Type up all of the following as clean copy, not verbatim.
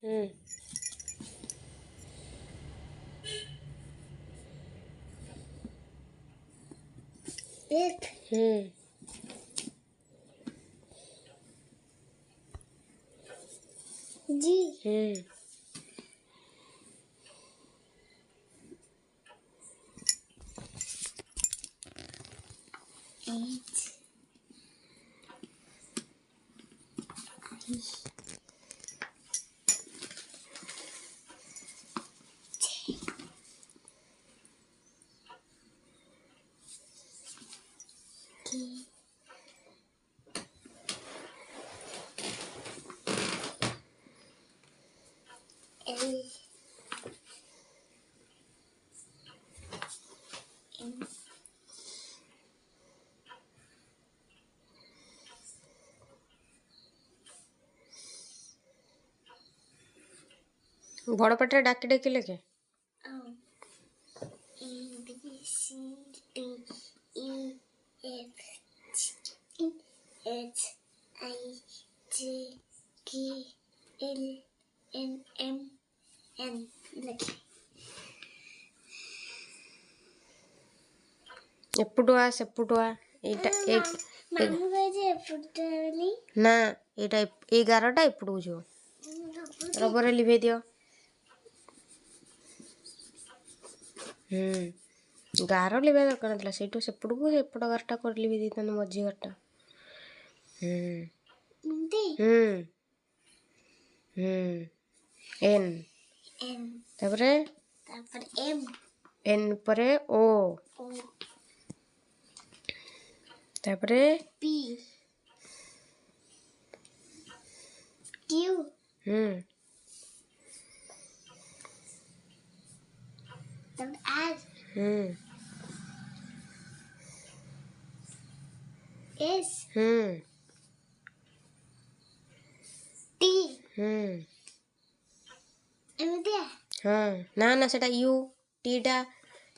हम्म 8 हम्म G हम्म 8 K L M बड़ पाटे डाकी डाकी लेके O A B C D E F G H I J K L M N लिखे एपुटुआ सेपुटुआ एटा एक मामू कहे एपुटली ना एटा 11टा एपुटू जो रबर लिभे दियो गार लिभे दरकार नथला सेटू सेपुटू को सेपट गारटा कर लिभे दी तने मझी गारटा हिंदी एन N तापरे M एन परे ओ O तापरे P Q R S T एमती हाँ ना ना सेटा यू टीटा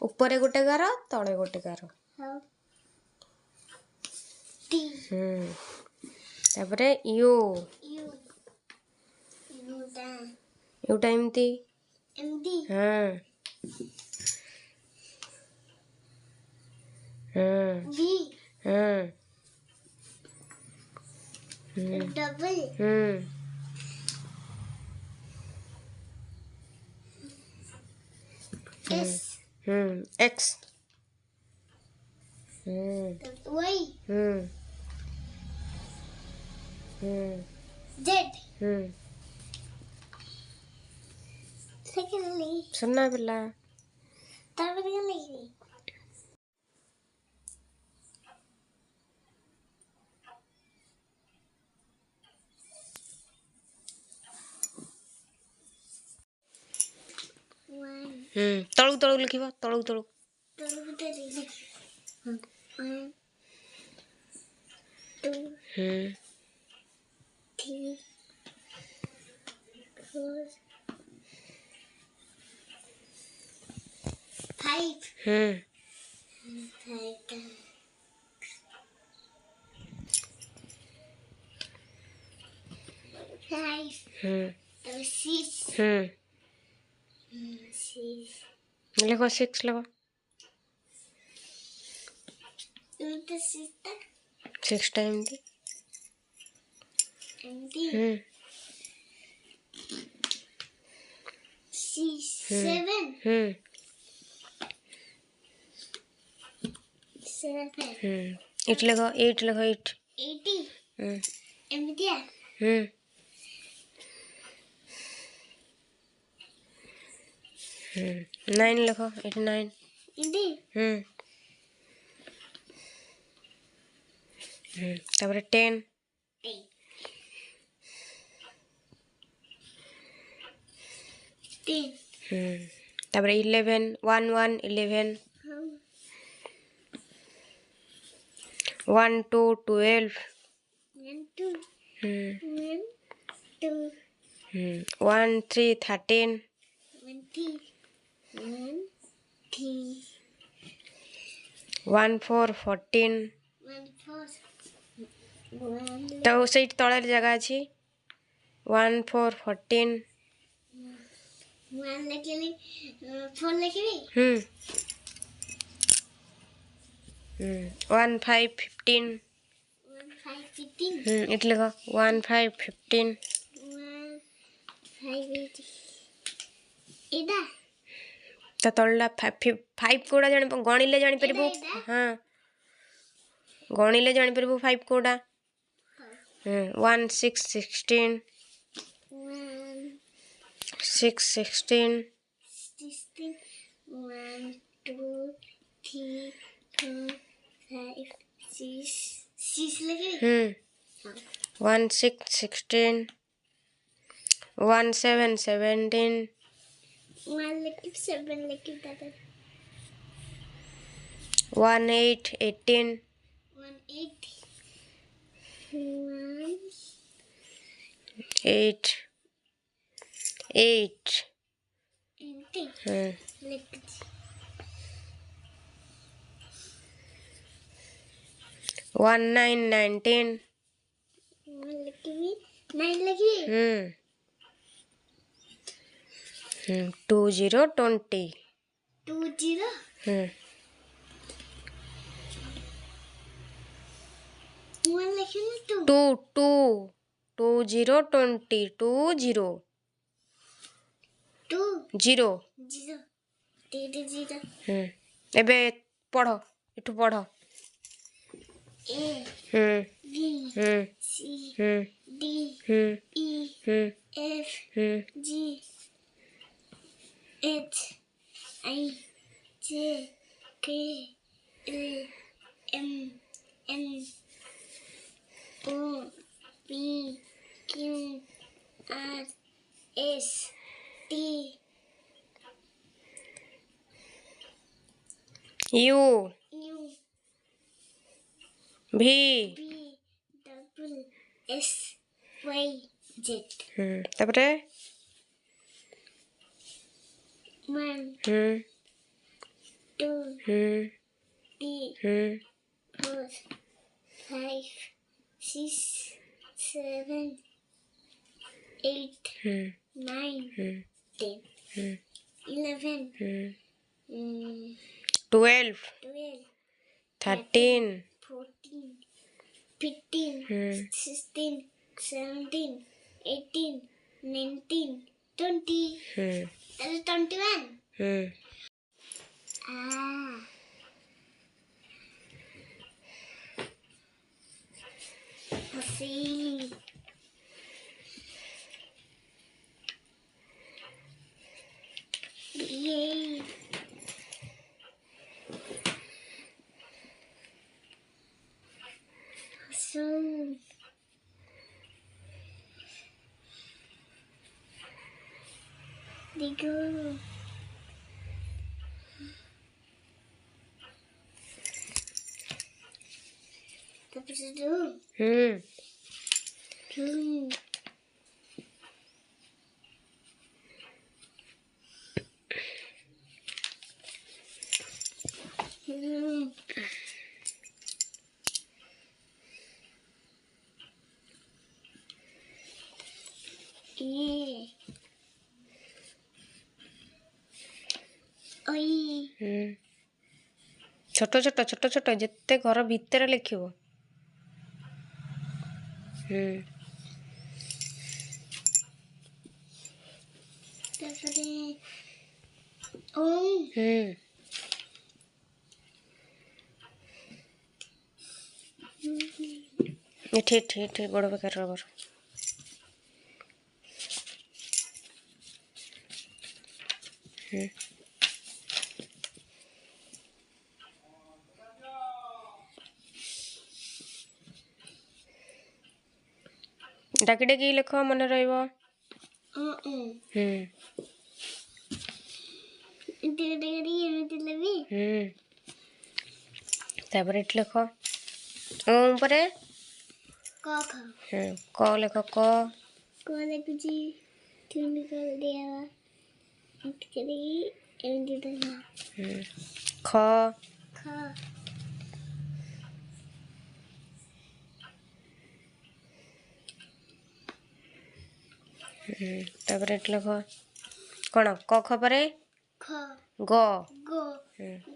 ऊपर गोटे गार तले गोटे गार हाउ T तापरे यू U दा यूटा एमती एमती हाँ V हाँ double S x Y Z secondly सुनना पिला तापर क्या लिखी 1 तलू तलू लिखिबा तलू तलू तो लिखी 1 2 3 4 5 6 लिखो 6 लिखो तो 6 6 टाइम दी एमती 7 8 लिखो 8 लिखो 8 80 एमती 9 लिखो 89 हिंदी तापर 10 तापर 11 1 1 11 1 2 12 1 3 13 1 4 14 तो से तले जगह अच्छी 1 4 14 वन लिखिली 4 लिखिबी 1 5 15 1 5 15 इट लिख 1 5 15 1 5 8 एदा तो तळला 5 कोडा जानि गणिले जानि परबो एदा हां गणिले जानि परबो 5 कोडा 1 6 16 1 6 16 16 1 2 3 4 5 6 6 लिखिबी 1 6 16 1 7 17 1 लिखिब 7 लिखिब दादा 1 8 18 1 8 1 8 8 लिख 1 9 19 1 लिखिबी 9 लिखिबी 2 0 20 2 0 1 लिखिबी 2 2 2 2 0 20 2 0 2 0 0 3 0 एबे पढ़ इठू पढ़ A B C D E F G H I J K L M N O P Q R S T U U V B double S Y Z तापरे 1 2 3 4 5 6 7 8 9 10 11 12 12 13 14 15 16 17 18 19 20 that is 21 ah I see yay so they go tapos do छोट छोट छोट छोट जिते घर भितर लिखिबो तापरे एठी एठी एठी बड़ बेकार रबर डाकी डाकी लिख मन रहिबो तापर एठी लिख ओम परे क लिख क कुछ तुम कर दिया करी एमडी देना ख खा तापर एठी लिख କ'ଣ କ ଖ ପରେ ଖ ଗ ଗୋ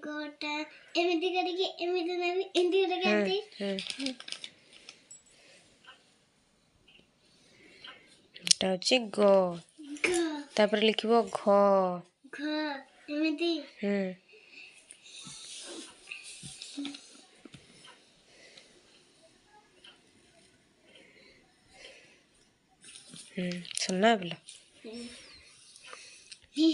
ଗୋଟା ଏମିତି କରିକି ଏମିତି ନେବି ଏମିତି କରିକି ଏମିତି ଏଟା ହେଉଛି ଗ ଘ ତାପରେ ଲେଖିବ ଘ ଘ ଏମିତି ଶୁଣିଲା ପିଲା ହି